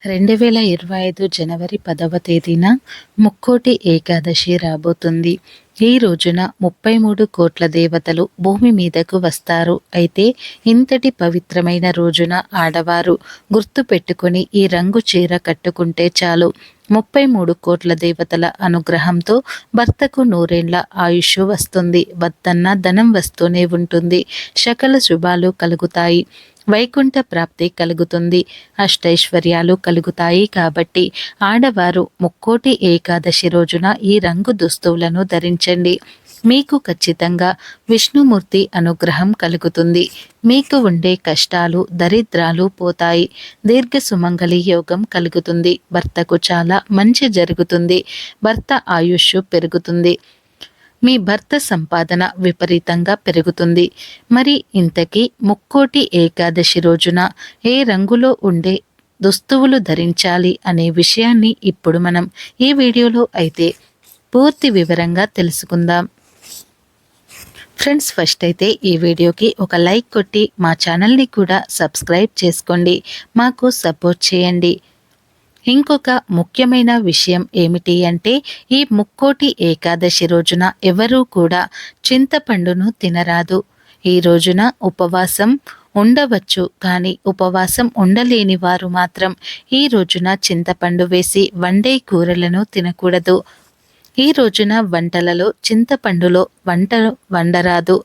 2025 జనవరి 10వ తేదీన ముక్కోటి ఏకాదశి రాబోతుంది. ఈ రోజున 33 కోట్ల దేవతలు భూమి మీదకు వస్తారు. అయితే ఇంతటి పవిత్రమైన రోజున ఆడవారు గుర్తు పెట్టుకుని ఈ రంగు చీర కట్టుకుంటే చాలు 33 కోట్ల దేవతల అనుగ్రహంతో భర్తకు నూరేండ్ల ఆయుష్ వస్తుంది. వద్దన్న ధనం వస్తూనే ఉంటుంది. సకల శుభాలు కలుగుతాయి. వైకుంఠ ప్రాప్తి కలుగుతుంది. అష్టైశ్వర్యాలు కలుగుతాయి. కాబట్టి ఆడవారు ముక్కోటి ఏకాదశి రోజున ఈ రంగు దుస్తువులను ధరించండి. మీకు ఖచ్చితంగా విష్ణుమూర్తి అనుగ్రహం కలుగుతుంది. మీకు ఉండే కష్టాలు దరిద్రాలు పోతాయి. దీర్ఘ సుమంగళి యోగం కలుగుతుంది. భర్తకు చాలా మంచి జరుగుతుంది. భర్త ఆయుష్ పెరుగుతుంది. మీ భర్త సంపాదన విపరీతంగా పెరుగుతుంది. మరి ఇంతకీ ముక్కోటి ఏకాదశి రోజున ఏ రంగులో ఉండే దుస్తువులు ధరించాలి అనే విషయాన్ని ఇప్పుడు మనం ఈ వీడియోలో అయితే పూర్తి వివరంగా తెలుసుకుందాం. ఫ్రెండ్స్, ఫస్ట్ అయితే ఈ వీడియోకి ఒక లైక్ కొట్టి మా ఛానల్ని కూడా సబ్స్క్రైబ్ చేసుకోండి. మాకు సపోర్ట్ చేయండి. ఇంకొక ముఖ్యమైన విషయం ఏమిటి అంటే, ఈ ముక్కోటి ఏకాదశి రోజున ఎవరూ కూడా చింతపండును తినరాదు. ఈ రోజున ఉపవాసం ఉండవచ్చు, కానీ ఉపవాసం ఉండలేని వారు మాత్రం ఈ రోజున చింతపండు వేసి వండే కూరలను తినకూడదు. ఈ రోజున వంటలలో చింతపండులో వంటలు వండరాదు.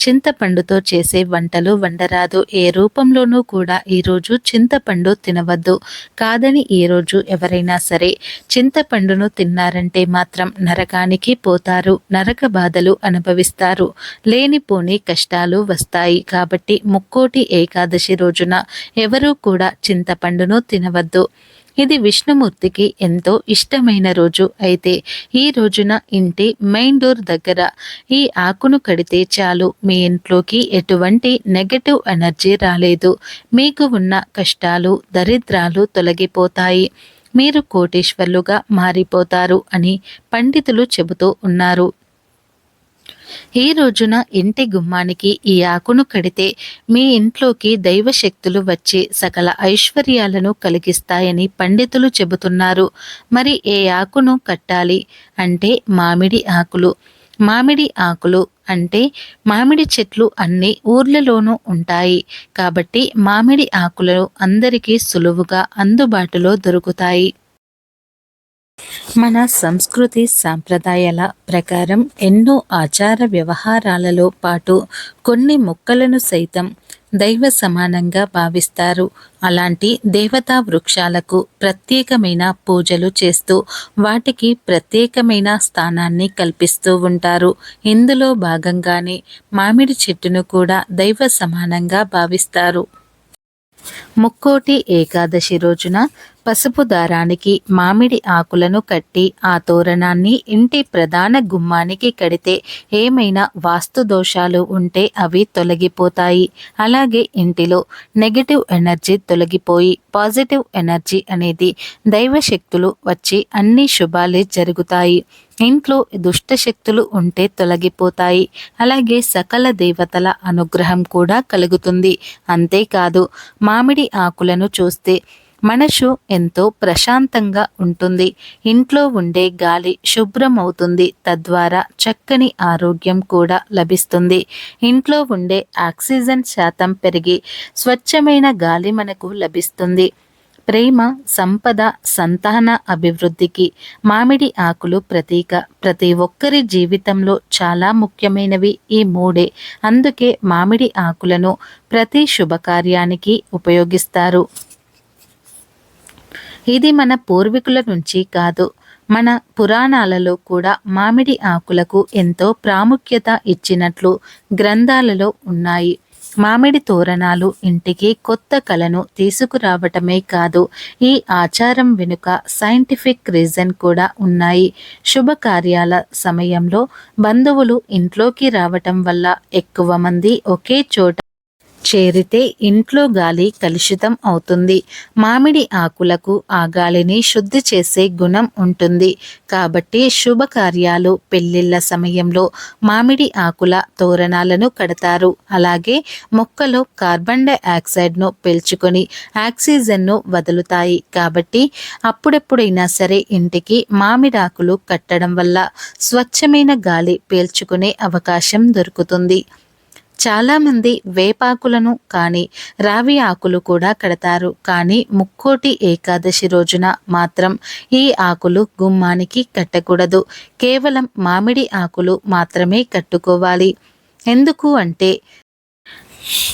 చింతపండుతో చేసే వంటలు వండరాదు. ఏ రూపంలోనూ కూడా ఈరోజు చింతపండు తినవద్దు. కాదని ఈరోజు ఎవరైనా సరే చింతపండును తిన్నారంటే మాత్రం నరకానికి పోతారు. నరక బాధలు అనుభవిస్తారు. లేనిపోని కష్టాలు వస్తాయి. కాబట్టి ముక్కోటి ఏకాదశి రోజున ఎవరూ కూడా చింతపండును తినవద్దు. ఇది విష్ణుమూర్తికి ఎంతో ఇష్టమైన రోజు. అయితే ఈ రోజున ఇంటి మెయిన్ డోర్ దగ్గర ఈ ఆకును కడితే చాలు, మీ ఇంట్లోకి ఎటువంటి నెగటివ్ ఎనర్జీ రాలేదు. మీకు ఉన్న కష్టాలు దరిద్రాలు తొలగిపోతాయి. మీరు కోటీశ్వర్లుగా మారిపోతారు అని పండితులు చెబుతూ ఉన్నారు. ఈ రోజున ఇంటి గుమ్మానికి ఈ ఆకును కడితే మీ ఇంట్లోకి దైవశక్తులు వచ్చి సకల ఐశ్వర్యాలను కలిగిస్తాయని పండితులు చెబుతున్నారు. మరి ఏ ఆకును కట్టాలి అంటే మామిడి ఆకులు. మామిడి ఆకులు అంటే మామిడి చెట్లు అన్ని ఊర్లలోనూ ఉంటాయి. కాబట్టి మామిడి ఆకులు అందరికీ సులువుగా అందుబాటులో దొరుకుతాయి. మన సంస్కృతి సాంప్రదాయాల ప్రకారం ఎన్నో ఆచార వ్యవహారాలలో పాటు కొన్ని మొక్కలను సైతం దైవ సమానంగా భావిస్తారు. అలాంటి దేవతా వృక్షాలకు ప్రత్యేకమైన పూజలు చేస్తూ వాటికి ప్రత్యేకమైన స్థానాన్ని కల్పిస్తూ ఉంటారు. ఇందులో భాగంగానే మామిడి చెట్టును కూడా దైవ సమానంగా భావిస్తారు. ముక్కోటి ఏకాదశి రోజున పసుపు దారానికి మామిడి ఆకులను కట్టి ఆ తోరణాన్ని ఇంటి ప్రధాన గుమ్మానికి కడితే ఏమైనా వాస్తు దోషాలు ఉంటే అవి తొలగిపోతాయి. అలాగే ఇంటిలో నెగటివ్ ఎనర్జీ తొలగిపోయి పాజిటివ్ ఎనర్జీ అనేది దైవశక్తులు వచ్చి అన్ని శుభాలే జరుగుతాయి. ఇంట్లో దుష్ట శక్తులు ఉంటే తొలగిపోతాయి. అలాగే సకల దేవతల అనుగ్రహం కూడా కలుగుతుంది. అంతేకాదు, మామిడి ఆకులను చూస్తే మనసు ఎంతో ప్రశాంతంగా ఉంటుంది. ఇంట్లో ఉండే గాలి శుభ్రమవుతుంది. తద్వారా చక్కని ఆరోగ్యం కూడా లభిస్తుంది. ఇంట్లో ఉండే ఆక్సిజన్ శాతం పెరిగి స్వచ్ఛమైన గాలి మనకు లభిస్తుంది. ప్రేమ, సంపద, సంతాన అభివృద్ధికి మామిడి ఆకులు ప్రతీక. ప్రతి ఒక్కరి జీవితంలో చాలా ముఖ్యమైనవి ఈ మూడే. అందుకే మామిడి ఆకులను ప్రతి శుభకార్యానికి ఉపయోగిస్తారు. ఇది మన పూర్వీకుల నుంచి కాదు, మన పురాణాలలో కూడా మామిడి ఆకులకు ఎంతో ప్రాముఖ్యత ఇచ్చినట్లు గ్రంథాలలో ఉన్నాయి. మామిడి తోరణాలు ఇంటికి కొత్త కళను తీసుకురావటమే కాదు, ఈ ఆచారం వెనుక సైంటిఫిక్ రీజన్ కూడా ఉన్నాయి. శుభకార్యాల సమయంలో బంధువులు ఇంట్లోకి రావటం వల్ల ఎక్కువ మంది ఒకే చోట చేరితే ఇంట్లో గాలి కలుషితం అవుతుంది. మామిడి ఆకులకు ఆ గాలిని శుద్ధి చేసే గుణం ఉంటుంది. కాబట్టి శుభకార్యాలు, పెళ్లిళ్ల సమయంలో మామిడి ఆకుల తోరణాలను కడతారు. అలాగే మొక్కలు కార్బన్ డైఆక్సైడ్ను పీల్చుకొని ఆక్సిజన్ను వదులుతాయి. కాబట్టి అప్పుడెప్పుడైనా సరే ఇంటికి మామిడాకులు కట్టడం వల్ల స్వచ్ఛమైన గాలి పీల్చుకునే అవకాశం దొరుకుతుంది. చాలామంది వేపాకులను కానీ రావి ఆకులు కూడా కడతారు. కానీ ముక్కోటి ఏకాదశి రోజున మాత్రం ఈ ఆకులు గుమ్మానికి కట్టకూడదు. కేవలం మామిడి ఆకులు మాత్రమే కట్టుకోవాలి. ఎందుకు అంటే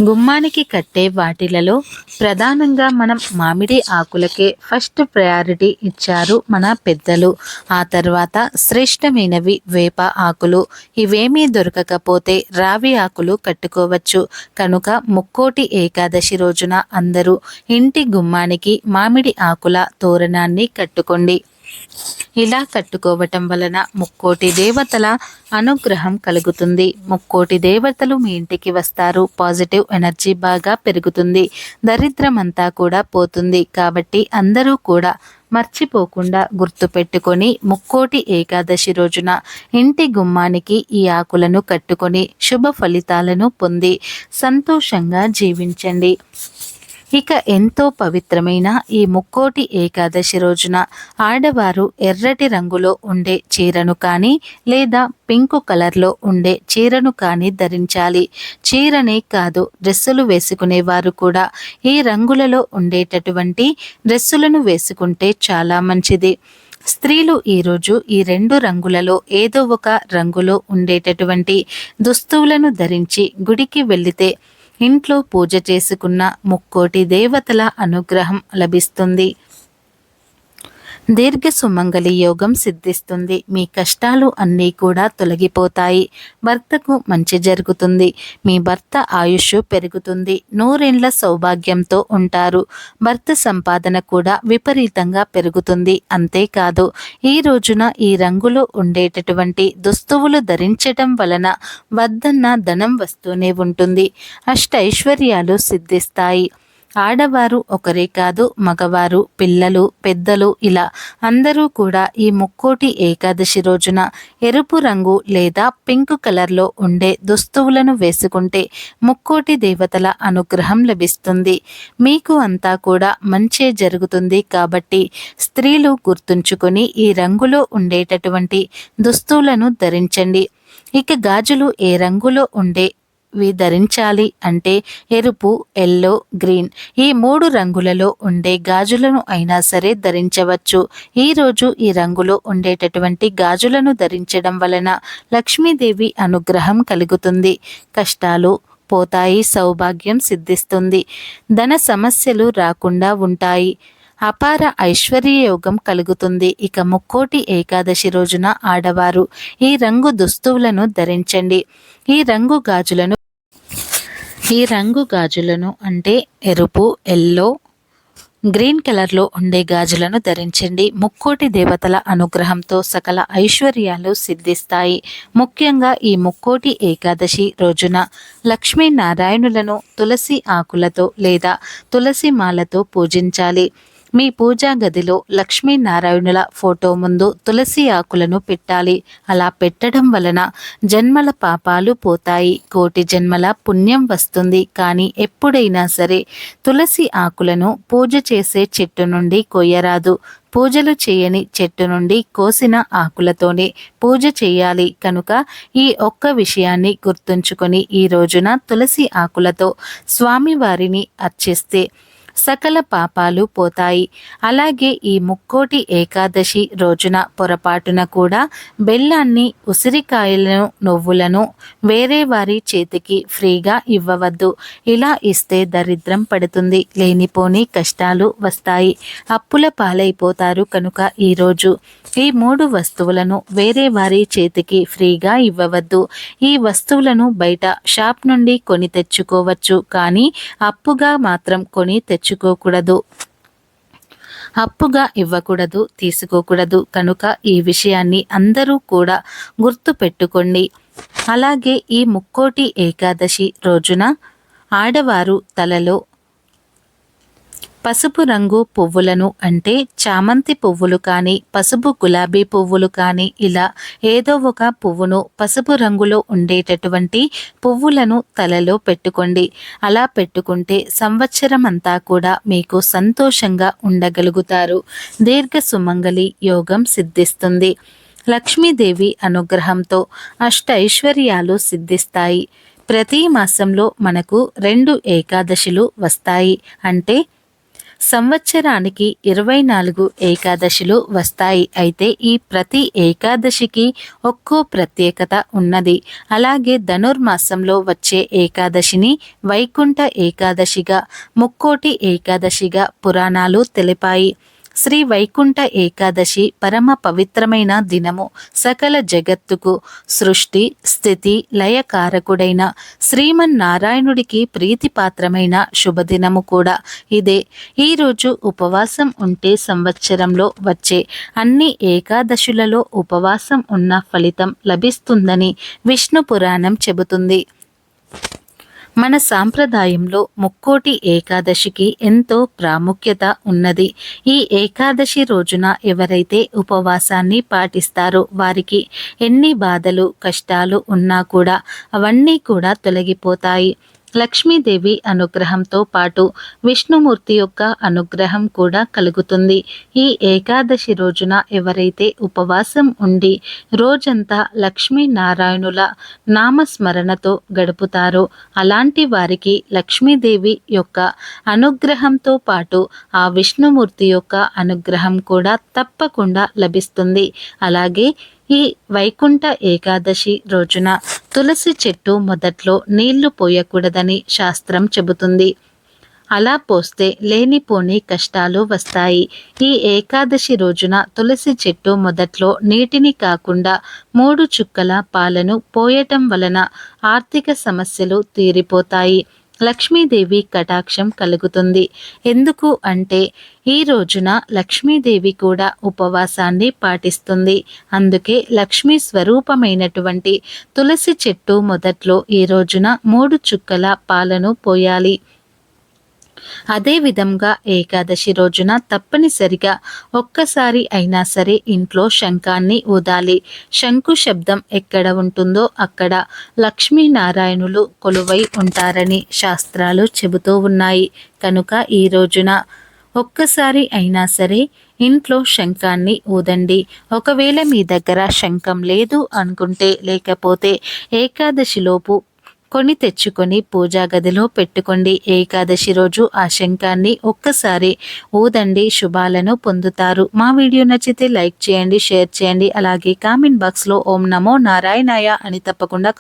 గుమ్మానికి కట్టే వాటిలలో ప్రధానంగా మనం మామిడి ఆకులకే ఫస్ట్ ప్రయారిటీ ఇచ్చారు మన పెద్దలు. ఆ తర్వాత శ్రేష్టమైనవి వేప ఆకులు. ఇవేమీ దొరకకపోతే రావి ఆకులు కట్టుకోవచ్చు. కనుక ముక్కోటి ఏకాదశి రోజున అందరూ ఇంటి గుమ్మానికి మామిడి ఆకుల తోరణాన్ని కట్టుకోండి. ఇలా కట్టుకోవటం వలన ముక్కోటి దేవతల అనుగ్రహం కలుగుతుంది. ముక్కోటి దేవతలు మీ ఇంటికి వస్తారు. పాజిటివ్ ఎనర్జీ బాగా పెరుగుతుంది. దరిద్రమంతా కూడా పోతుంది. కాబట్టి అందరూ కూడా మర్చిపోకుండా గుర్తుపెట్టుకొని ముక్కోటి ఏకాదశి రోజున ఇంటి గుమ్మానికి ఈ ఆకులను కట్టుకొని శుభ ఫలితాలను పొంది సంతోషంగా జీవించండి. ఇక ఎంతో పవిత్రమైన ఈ ముక్కోటి ఏకాదశి రోజున ఆడవారు ఎర్రటి రంగులో ఉండే చీరను కానీ లేదా పింక్ కలర్లో ఉండే చీరను కానీ ధరించాలి. చీరనే కాదు, డ్రెస్సులు వేసుకునేవారు కూడా ఈ రంగులలో ఉండేటటువంటి డ్రెస్సులను వేసుకుంటే చాలా మంచిది. స్త్రీలు ఈరోజు ఈ రెండు రంగులలో ఏదో ఒక రంగులో ఉండేటటువంటి దుస్తువులను ధరించి గుడికి వెళితే ఇంట్లో పూజ చేసుకున్న ముక్కోటి దేవతల అనుగ్రహం లభిస్తుంది. దీర్ఘ సుమంగళి యోగం సిద్ధిస్తుంది. మీ కష్టాలు అన్నీ కూడా తొలగిపోతాయి. భర్తకు మంచి జరుగుతుంది. మీ భర్త ఆయుష్ పెరుగుతుంది. నూరేండ్ల సౌభాగ్యంతో ఉంటారు. భర్త సంపాదన కూడా విపరీతంగా పెరుగుతుంది. అంతేకాదు ఈ రోజున ఈ రంగులో ఉండేటటువంటి దుస్తువులు ధరించడం వలన వద్దన్న ధనం వస్తూనే ఉంటుంది. అష్టైశ్వర్యాలు సిద్ధిస్తాయి. ఆడవారు ఒకరే కాదు, మగవారు, పిల్లలు, పెద్దలు ఇలా అందరూ కూడా ఈ ముక్కోటి ఏకాదశి రోజున ఎరుపు రంగు లేదా పింక్ కలర్లో ఉండే దుస్తువులను వేసుకుంటే ముక్కోటి దేవతల అనుగ్రహం లభిస్తుంది. మీకు అంతా కూడా మంచే జరుగుతుంది. కాబట్టి స్త్రీలు గుర్తుంచుకొని ఈ రంగులో ఉండేటటువంటి దుస్తువులను ధరించండి. ఇక గాజులు ఏ రంగులో ధరించాలి అంటే ఎరుపు, ఎల్లో, గ్రీన్ ఈ మూడు రంగులలో ఉండే గాజులను అయినా సరే ధరించవచ్చు. ఈరోజు ఈ రంగులో ఉండేటటువంటి గాజులను ధరించడం వలన లక్ష్మీదేవి అనుగ్రహం కలుగుతుంది. కష్టాలు పోతాయి. సౌభాగ్యం సిద్ధిస్తుంది. ధన సమస్యలు రాకుండా ఉంటాయి. అపార ఐశ్వర్యయోగం కలుగుతుంది. ఇక ముక్కోటి ఏకాదశి రోజున ఆడవారు ఈ రంగు దుస్తువులను ధరించండి. ఈ రంగు గాజులను అంటే ఎరుపు, ఎల్లో, గ్రీన్ కలర్లో ఉండే గాజులను ధరించండి. ముక్కోటి దేవతల అనుగ్రహంతో సకల ఐశ్వర్యాలు సిద్ధిస్తాయి. ముఖ్యంగా ఈ ముక్కోటి ఏకాదశి రోజున లక్ష్మీనారాయణులను తులసి ఆకులతో లేదా తులసి మాలతో పూజించాలి. మీ పూజా గదిలో లక్ష్మీనారాయణుల ఫోటో ముందు తులసి ఆకులను పెట్టాలి. అలా పెట్టడం వలన జన్మల పాపాలు పోతాయి. కోటి జన్మల పుణ్యం వస్తుంది. కానీ ఎప్పుడైనా సరే తులసి ఆకులను పూజ చేసే చెట్టు నుండి కొయ్యరాదు. పూజలు చేయని చెట్టు నుండి కోసిన ఆకులతోనే పూజ చేయాలి. కనుక ఈ ఒక్క విషయాన్ని గుర్తుంచుకొని ఈ రోజున తులసి ఆకులతో స్వామివారిని అర్చిస్తే సకల పాపాలు పోతాయి. అలాగే ఈ ముక్కోటి ఏకాదశి రోజున పొరపాటున కూడా బెల్లాన్ని, ఉసిరికాయలను, నువ్వులను వేరే వారి చేతికి ఫ్రీగా ఇవ్వవద్దు. ఇలా ఇస్తే దరిద్రం పడుతుంది. లేనిపోని కష్టాలు వస్తాయి. అప్పుల పాలైపోతారు. కనుక ఈరోజు ఈ 3 వస్తువులను వేరే వారి చేతికి ఫ్రీగా ఇవ్వవద్దు. ఈ వస్తువులను బయట షాప్ నుండి కొని తెచ్చుకోవచ్చు. కానీ అప్పుగా మాత్రం కొని తెచ్చుకోకూడదు. అప్పుగా ఇవ్వకూడదు, తీసుకోకూడదు. కనుక ఈ విషయాన్ని అందరూ కూడా గుర్తు పెట్టుకోండి. అలాగే ఈ ముక్కోటి ఏకాదశి రోజున ఆడవారు తలలో పసుపు రంగు పువ్వులను అంటే చామంతి పువ్వులు కానీ పసుపు గులాబీ పువ్వులు కానీ ఇలా ఏదో ఒక పువ్వును పసుపు రంగులో ఉండేటటువంటి పువ్వులను తలలో పెట్టుకోండి. అలా పెట్టుకుంటే సంవత్సరం అంతా కూడా మీకు సంతోషంగా ఉండగలుగుతారు. దీర్ఘ సుమంగళి యోగం సిద్ధిస్తుంది. లక్ష్మీదేవి అనుగ్రహంతో అష్టైశ్వర్యాలు సిద్ధిస్తాయి. ప్రతి మాసంలో మనకు 2 ఏకాదశులు వస్తాయి. అంటే సంవత్సరానికి 24 ఏకాదశులు వస్తాయి. అయితే ఈ ప్రతి ఏకాదశికి ఒక్కో ప్రత్యేకత ఉన్నది. అలాగే ధనుర్మాసంలో వచ్చే ఏకాదశిని వైకుంఠ ఏకాదశిగా, ముక్కోటి ఏకాదశిగా పురాణాలు తెలిపాయి. శ్రీ వైకుంఠ ఏకాదశి పరమ పవిత్రమైన దినము. సకల జగత్తుకు సృష్టి స్థితి లయకారకుడైన శ్రీమన్నారాయణుడికి ప్రీతిపాత్రమైన శుభదినము కూడా ఇదే. ఈరోజు ఉపవాసం ఉంటే సంవత్సరంలో వచ్చే అన్ని ఏకాదశులలో ఉపవాసం ఉన్న ఫలితం లభిస్తుందని విష్ణు పురాణం చెబుతుంది. మన సాంప్రదాయంలో ముక్కోటి ఏకాదశికి ఎంతో ప్రాముఖ్యత ఉన్నది. ఈ ఏకాదశి రోజున ఎవరైతే ఉపవాసాన్ని పాటిస్తారో వారికి ఎన్ని బాధలు కష్టాలు ఉన్నా కూడా అవన్నీ కూడా తొలగిపోతాయి. లక్ష్మీదేవి అనుగ్రహంతో పాటు విష్ణుమూర్తి యొక్క అనుగ్రహం కూడా కలుగుతుంది. ఈ ఏకాదశి రోజున ఎవరైతే ఉపవాసం ఉండి రోజంతా లక్ష్మీనారాయణుల నామస్మరణతో గడుపుతారో అలాంటి వారికి లక్ష్మీదేవి యొక్క అనుగ్రహంతో పాటు ఆ విష్ణుమూర్తి యొక్క అనుగ్రహం కూడా తప్పకుండా లభిస్తుంది. అలాగే ఈ వైకుంఠ ఏకాదశి రోజున తులసి చెట్టు మొదట్లో నీళ్లు పోయకూడదని శాస్త్రం చెబుతుంది. అలా పోస్తే లేనిపోని కష్టాలు వస్తాయి. ఈ ఏకాదశి రోజున తులసి చెట్టు మొదట్లో నీటిని కాకుండా 3 చుక్కల పాలను పోయటం వలన ఆర్థిక సమస్యలు తీరిపోతాయి. లక్ష్మీదేవి కటాక్షం కలుగుతుంది. ఎందుకు అంటే ఈ రోజున లక్ష్మీదేవి కూడా ఉపవాసాన్ని పాటిస్తుంది. అందుకే లక్ష్మీ స్వరూపమైనటువంటి తులసి చెట్టు మొదట్లో ఈ రోజున 3 చుక్కల పాలను పోయాలి. అదేవిధంగా ఏకాదశి రోజున తప్పనిసరిగా ఒక్కసారి అయినా సరే ఇంట్లో శంఖాన్ని ఊదాలి. శంకు శబ్దం ఎక్కడ ఉంటుందో అక్కడ లక్ష్మీనారాయణులు కొలువై ఉంటారని శాస్త్రాలు చెబుతూ ఉన్నాయి. కనుక ఈ రోజున ఒక్కసారి అయినా సరే ఇంట్లో శంఖాన్ని ఊదండి. ఒకవేళ మీ దగ్గర శంఖం లేదు అనుకుంటే లేకపోతే ఏకాదశిలోపు కొని తెచ్చుకొని పూజా గదిలో పెట్టుకోండి. ఏకాదశి రోజు ఆ శంఖాన్ని ఒక్కసారి ఊదండి, శుభాలను పొందుతారు. మా వీడియో నచ్చితే లైక్ చేయండి, షేర్ చేయండి. అలాగే కామెంట్ బాక్స్లో ఓం నమో నారాయణాయ అని తప్పకుండా